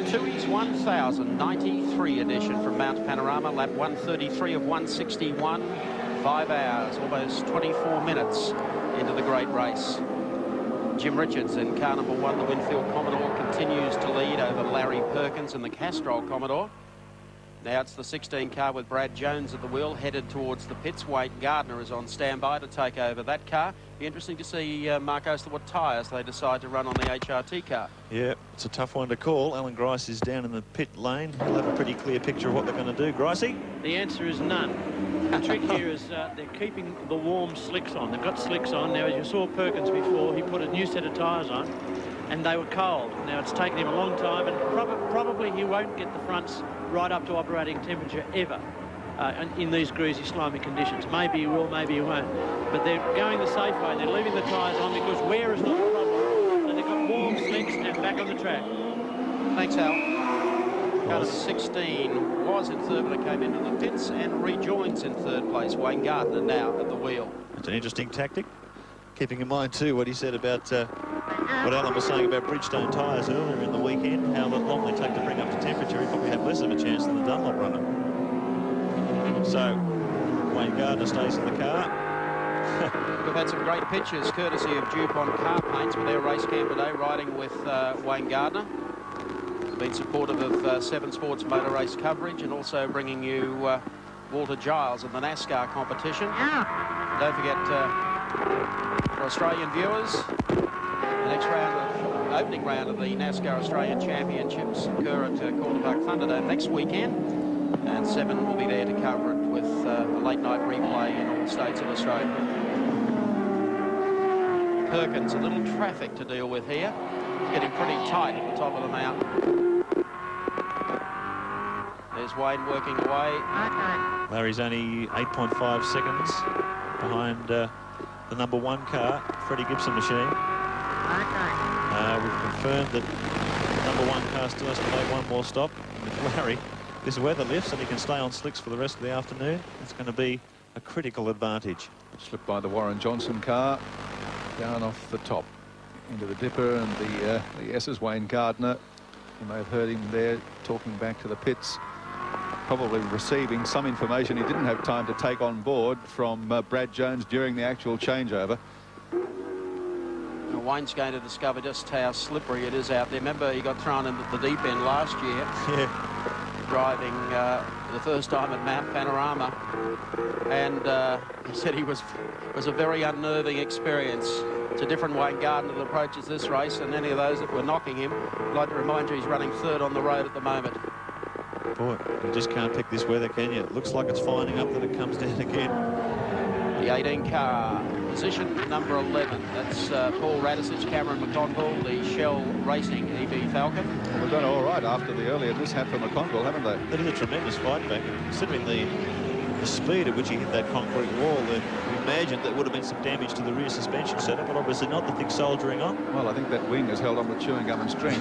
Tui's 1093 edition from Mount Panorama, lap 133 of 161. 5 hours, almost 24 minutes into the great race. Jim Richards in car number 1, the Winfield Commodore, continues to lead over Larry Perkins and the Castrol Commodore. Now it's the 16 car with Brad Jones at the wheel, headed towards the pits. Wayne Gardner is on standby to take over that car. Be interesting to see, Mark Oster, what tyres they decide to run on the HRT car. Yeah, it's a tough one to call. Alan Grice is down in the pit lane. He'll have a pretty clear picture of what they're going to do. Gricey? The answer is none. The trick here is they're keeping the warm slicks on. They've got slicks on. Now, as you saw Perkins before, he put a new set of tyres on, and they were cold. Now, it's taken him a long time, and probably he won't get the fronts right up to operating temperature ever in these greasy, slimy conditions. Maybe he will, maybe he won't. But they're going the safe way. They're leaving the tyres on because wear is not the problem. And they've got warm slicks and back on the track. Thanks, Al. Car 16 was in third, but it came into the pits and rejoins in third place. Wayne Gardner now at the wheel. It's an interesting tactic. Keeping in mind, too, what he said about what Alan was saying about Bridgestone tyres earlier in the weekend, how long they take to bring up to temperature. He probably had less of a chance than the Dunlop runner. So, Wayne Gardner stays in the car. We've had some great pictures courtesy of DuPont Car Paints with their race cam today, riding with Wayne Gardner. Been supportive of 7 Sports motor race coverage and also bringing you Walter Giles in the NASCAR competition. Don't forget, for Australian viewers, the next round, opening round of the NASCAR Australian Championships occur at Calder Park Thunderdome next weekend, and 7 will be there to cover it with a late night replay in all states of Australia. Perkins, a little traffic to deal with here. Getting pretty tight at the top of the mountain. There's Wayne working away. Larry's only 8.5 seconds behind the number 1 car, Freddie Gibson machine. We've confirmed that the number 1 car still has to make one more stop. And if Larry, this weather lifts and he can stay on slicks for the rest of the afternoon, it's going to be a critical advantage. Slipped by the Warren Johnson car, down off the top into the dipper, and the S's Wayne Gardner. You may have heard him there talking back to the pits, probably receiving some information he didn't have time to take on board from Brad Jones during the actual changeover. Now, Wayne's going to discover just how slippery it is out there. Remember, he got thrown into the deep end last year. Yeah. Driving the first time at Mount Panorama, and he said it was a very unnerving experience. It's a different Wayne Gardner that approaches this race, and any of those that were knocking him, I'd like to remind you he's running third on the road at the moment. Boy, you just can't pick this weather, can you? It looks like it's finding up that it comes down again. The 18 car, position number 11. That's Paul Radisich, Cameron McConville, the Shell Racing EV Falcon. Well, they've done all right after the earlier mishap for McConville, haven't they? That is a tremendous fight back. Considering the speed at which he hit that concrete wall, we imagined there would have been some damage to the rear suspension setup, but obviously not. The thick soldiering on. Well, I think that wing has held on with chewing gum and string.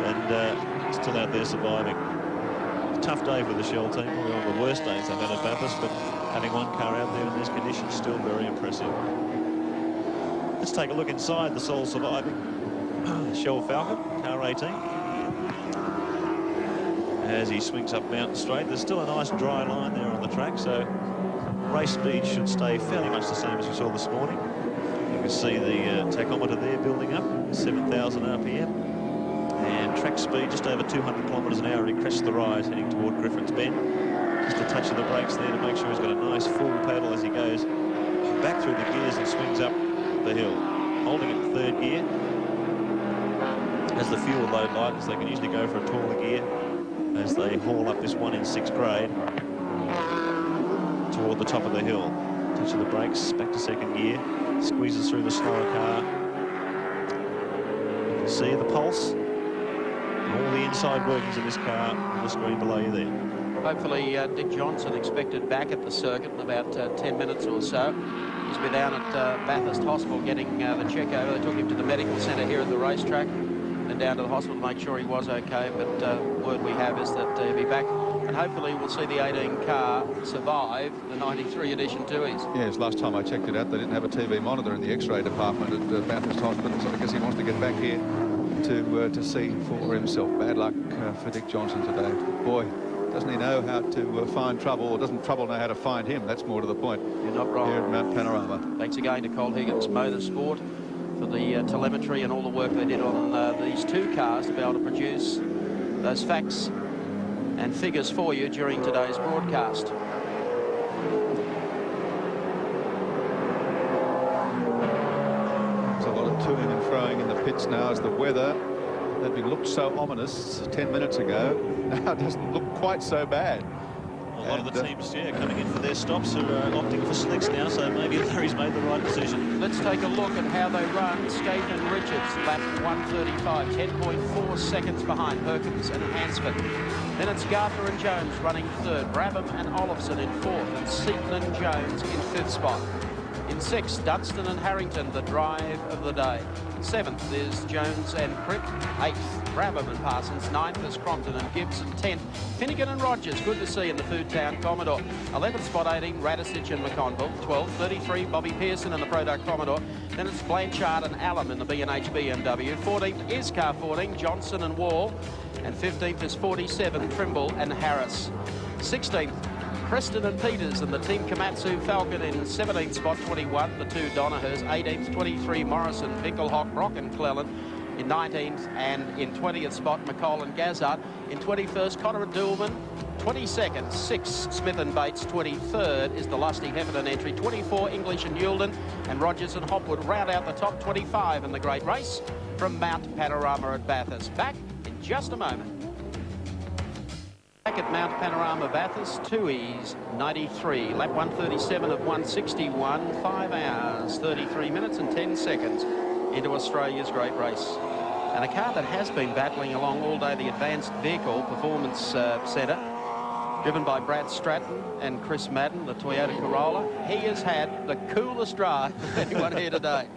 And still out there surviving. Tough day for the Shell team, probably one of the worst days they've had at Bathurst, but having 1 car out there in these conditions, still very impressive. Let's take a look inside the sole surviving Shell Falcon, car 18. As he swings up Mountain Straight, there's still a nice dry line there on the track, so race speed should stay fairly much the same as we saw this morning. You can see the tachometer there building up, 7,000 RPM. And track speed just over 200 kilometres an hour. He crests the rise heading toward Griffin's Bend. Just a touch of the brakes there to make sure he's got a nice full pedal as he goes back through the gears and swings up the hill. Holding it in 3rd gear. As the fuel load lightens, they can usually go for a taller gear as they haul up this 1 in 6 grade toward the top of the hill. Touch of the brakes, back to 2nd gear. Squeezes through the slower car. You can see the pulse. All the inside workings of this car on the screen below you there. Hopefully Dick Johnson expected back at the circuit in about 10 minutes or so. He's been down at Bathurst Hospital getting the check over. They took him to the medical centre here at the racetrack and down to the hospital to make sure he was okay. But word we have is that he'll be back, and hopefully we'll see the 18 car survive the 93 edition Tui's. Yes, last time I checked it out, they didn't have a TV monitor in the X-ray department at Bathurst Hospital, so I guess he wants to get back here to see for himself. Bad luck for Dick Johnson today. Boy, doesn't he know how to find trouble, or doesn't trouble know how to find him? That's more to the point. You're not wrong. Here at Mount Panorama. Thanks again to Cole Higgins Motorsport for the telemetry and all the work they did on these two cars to be able to produce those facts and figures for you during today's broadcast. There's a lot of toing and froing in the pits now as the weather that looked so ominous 10 minutes ago now doesn't look quite so bad. A lot of the teams, coming in for their stops are opting for slicks now, so maybe Larry's made the right decision. Let's take a look at how they run. Skate and Richards, lap 135, 10.4 seconds behind Perkins and Hansford. Then it's Gardner and Jones running third, Brabham and Olofsson in fourth, and Seaton and Jones in fifth spot. In sixth, Dunstan and Harrington, the drive of the day. Seventh is Jones and Crick. Eighth, Brabham and Parsons. Ninth is Crompton and Gibbs. And 10th, Finnegan and Rogers. Good to see in the Food Town Commodore. 11th spot, 18, Radisich and McConville. 12th, 33, Bobby Pearson in the Product Commodore. Then it's Blanchard and Allen in the B&H BMW. 14th is Car 14, Johnson and Wall. And 15th is 47, Trimble and Harris. 16th, Preston and Peters and the Team Komatsu Falcon in 17th spot, 21, the two Donahers. 18th, 23, Morrison, Winkelhock, Brock and Cleland in 19th, and in 20th spot, McCall and Gazzard. In 21st, Connor and Dillman. 22nd, 6th, Smith and Bates. 23rd is the Lusty Heffernan entry. 24, English and Yulden, and Rogers and Hopwood round out the top 25 in the great race from Mount Panorama at Bathurst. Back in just a moment. Back at Mount Panorama Bathurst, Tooheys 93, lap 137 of 161, 5 hours, 33 minutes and 10 seconds into Australia's great race. And a car that has been battling along all day, the Advanced Vehicle Performance Centre, driven by Brad Stratton and Chris Madden, the Toyota Corolla. He has had the coolest drive of anyone here today.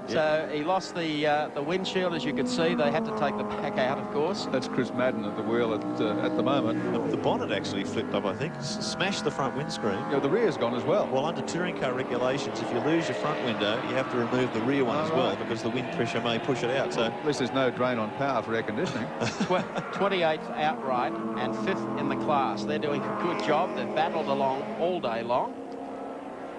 So he lost the windshield, as you can see. They had to take the back out, of course. That's Chris Madden at the wheel at the moment. The bonnet actually flipped up, I think. Smashed the front windscreen. Yeah, the rear's gone as well. Well, under touring car regulations, if you lose your front window, you have to remove the rear one as well, because the wind pressure may push it out. So at least there's no drain on power for air conditioning. 28th outright and 5th in the class. They're doing a good job. They've battled along all day long.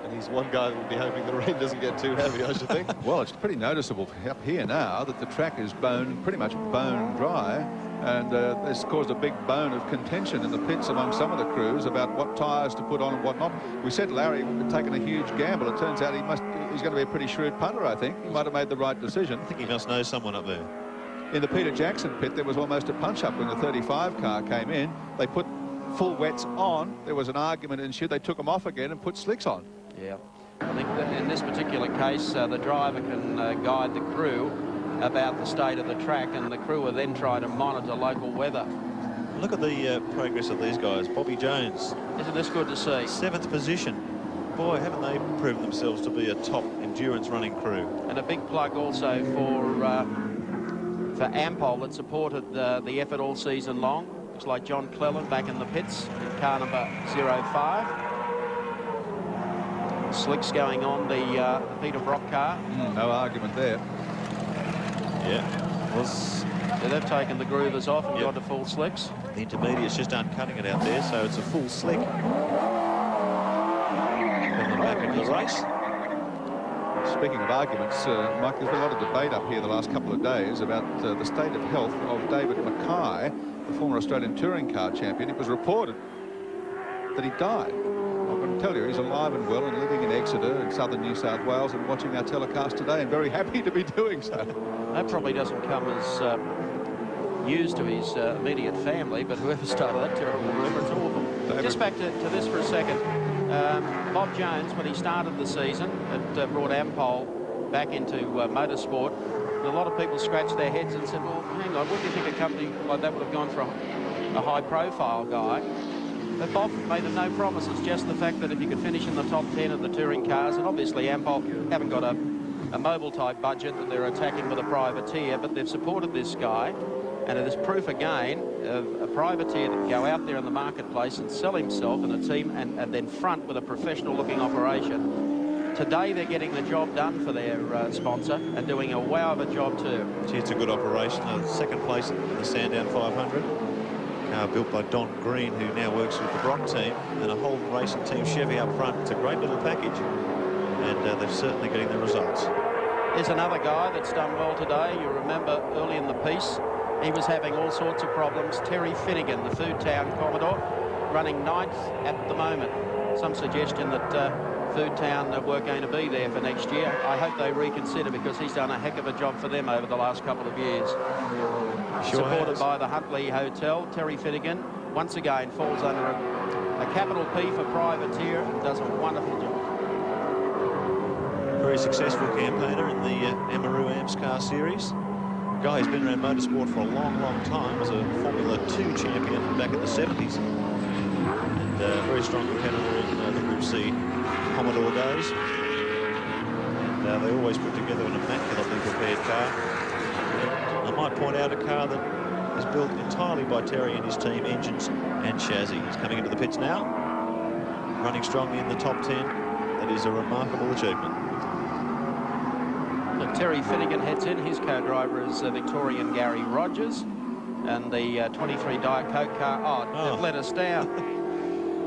And he's one guy that would be hoping the rain doesn't get too heavy, I should think. Well, it's pretty noticeable up here now that the track is pretty much bone dry, and this caused a big bone of contention in the pits among some of the crews about what tyres to put on and what not. We said Larry had taken a huge gamble. It turns out he's going to be a pretty shrewd punter, I think. He might have made the right decision. I think he must know someone up there. In the Peter Jackson pit, there was almost a punch-up when the 35 car came in. They put full wets on. There was an argument ensued. They took them off again and put slicks on. Yeah, I think that in this particular case, the driver can guide the crew about the state of the track, and the crew will then try to monitor local weather. Look at the progress of these guys. Bobby Jones. Isn't this good to see? 7th position. Boy, haven't they proven themselves to be a top endurance running crew. And a big plug also for Ampol that supported the effort all season long. Looks like John Cleland back in the pits in car number 05. Slicks going on the Peter Brock car. No argument there. Yeah. So they've taken the groovers off and gone to full slicks. The intermediates just aren't cutting it out there, so it's a full slick. Coming back into the race. Speaking of arguments, Mike, there's been a lot of debate up here the last couple of days about the state of health of David Mackay, the former Australian touring car champion. It was reported that he died. I can tell you, he's alive and well and living in Exeter in southern New South Wales and watching our telecast today, and very happy to be doing so. That probably doesn't come as news to his immediate family, but whoever started that terrible rumour, it's awful. David. Just back to this for a second. Bob Jones, when he started the season, it brought Ampol back into motorsport. A lot of people scratched their heads and said, well, hang on, wouldn't you think a company like that would have gone for a high-profile guy? But Bob made them no promises, just the fact that if you could finish in the top 10 of the touring cars, and obviously Ampol haven't got a mobile-type budget that they're attacking with a privateer, but they've supported this guy, and it is proof again of a privateer that can go out there in the marketplace and sell himself and a team and then front with a professional-looking operation. today they're getting the job done for their sponsor and doing a wow of a job too. Gee, it's a good operation. Second place in the Sandown 500. Car built by Don Green, who now works with the Brock team, and a Holden Racing Team Chevy up front. It's a great little package, and they're certainly getting the results. There's another guy that's done well today. You remember early in the piece, he was having all sorts of problems. Terry Finnegan, the Food Town Commodore, running 9th at the moment. Some suggestion that Food Town weren't going to be there for next year. I hope they reconsider, because he's done a heck of a job for them over the last couple of years. Sure Supported has. by the Huntley Hotel. Terry Finnegan once again falls under a capital P for privateer and does a wonderful job. Very successful campaigner in the Emeroo AMScar series. Guy who's been around motorsport for a long, long time. Was a Formula 2 champion back in the 70s. And very strong competitor in the Group C Commodore days. And they always put together an immaculately prepared car. And I might point out a car that is built entirely by Terry and his team, engines and chassis. He's coming into the pits now, running strongly in the top 10. That is a remarkable achievement. Terry Finnegan heads in. His co-driver is Victorian Gary Rogers, and the 23 Diet Coke car. Oh, they've let us down.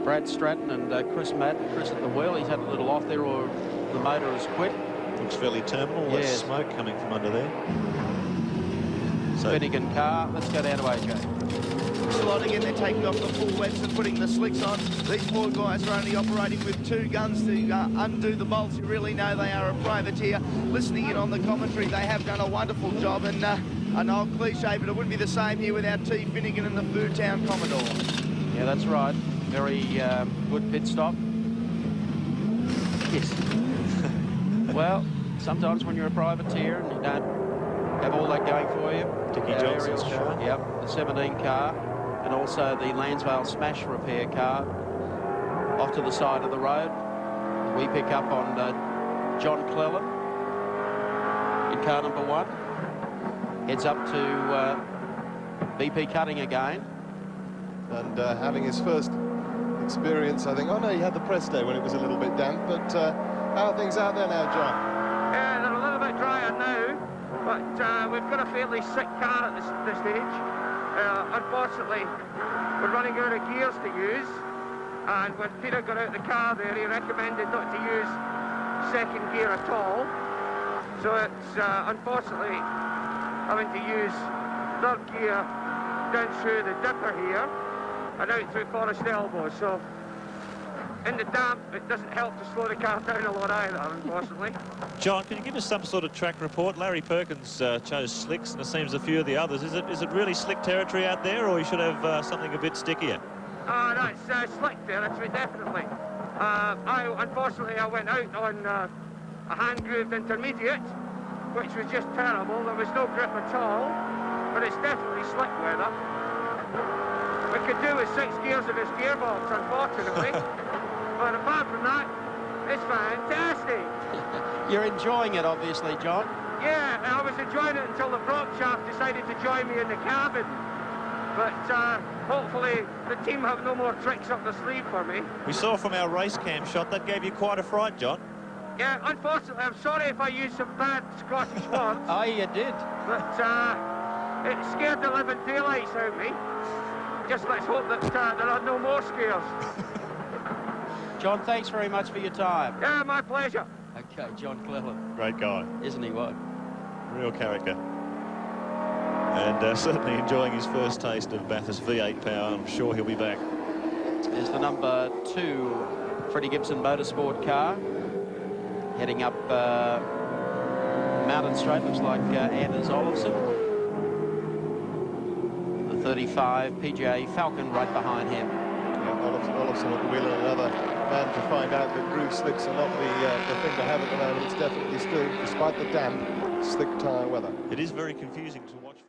Brad Stratton and Chris Madden. Chris at the wheel. He's had a little off there, or the motor has quit. Looks fairly terminal. Yes. There's smoke coming from under there. So Finnegan car. Let's go down to AJ. Slotting in, they're taking off the full wets and putting the slicks on. These four guys are only operating with 2 guns to undo the bolts. You really know they are a privateer. Listening in on the commentary, they have done a wonderful job, and an old cliche, but it wouldn't be the same here without T. Finnegan and the Food Town Commodore. Yeah, that's right. Very good pit stop. Yes. Well, sometimes when you're a privateer and you don't have all that going for you. Dickie Johnson's car. Yep, the 17 car, and also the Lansvale Smash repair car off to the side of the road. We pick up on John Cleland in car number 1. Heads up to BP Cutting again. And having his first experience, I think. Oh, no, he had the press day when it was a little bit damp, but how are things out there now, John? Yeah, they're a little bit drier now, but we've got a fairly sick car at this stage. Unfortunately, we're running out of gears to use, and when Peter got out the car there, he recommended not to use second gear at all. So it's unfortunately having to use third gear down through the dipper here and out through Forest Elbow. So in the damp, it doesn't help to slow the car down a lot either, unfortunately. John, can you give us some sort of track report? Larry Perkins chose slicks, and it seems a few of the others. Is it really slick territory out there, or you should have something a bit stickier? No, it's slick territory, definitely. Unfortunately, I went out on a hand-grooved intermediate, which was just terrible. There was no grip at all, but it's definitely slick weather. We could do with 6 gears in this gearbox, unfortunately. But apart from that, it's fantastic. You're enjoying it, obviously, John. Yeah, I was enjoying it until the prop shaft decided to join me in the cabin. But hopefully the team have no more tricks up the sleeve for me. We saw from our race cam shot that gave you quite a fright, John. Yeah, unfortunately, I'm sorry if I used some bad Scottish words. Oh, you did. But it scared the living daylights out of me. Just let's hope that there are no more scares. John, thanks very much for your time. Yeah, my pleasure. Okay, John Cleland. Great guy. Isn't he what? Real character. And certainly enjoying his first taste of Bathurst V8 power. I'm sure he'll be back. There's the number 2 Freddie Gibson Motorsport car. Heading up Mountain Straight, looks like Anders Olofsson. 35 PGA Falcon right behind him. Yeah, Olofsson at the wheel, and another man to find out that groove slicks are not the thing to have at the moment. It's definitely still, despite the damp, slick tyre weather. It is very confusing to watch.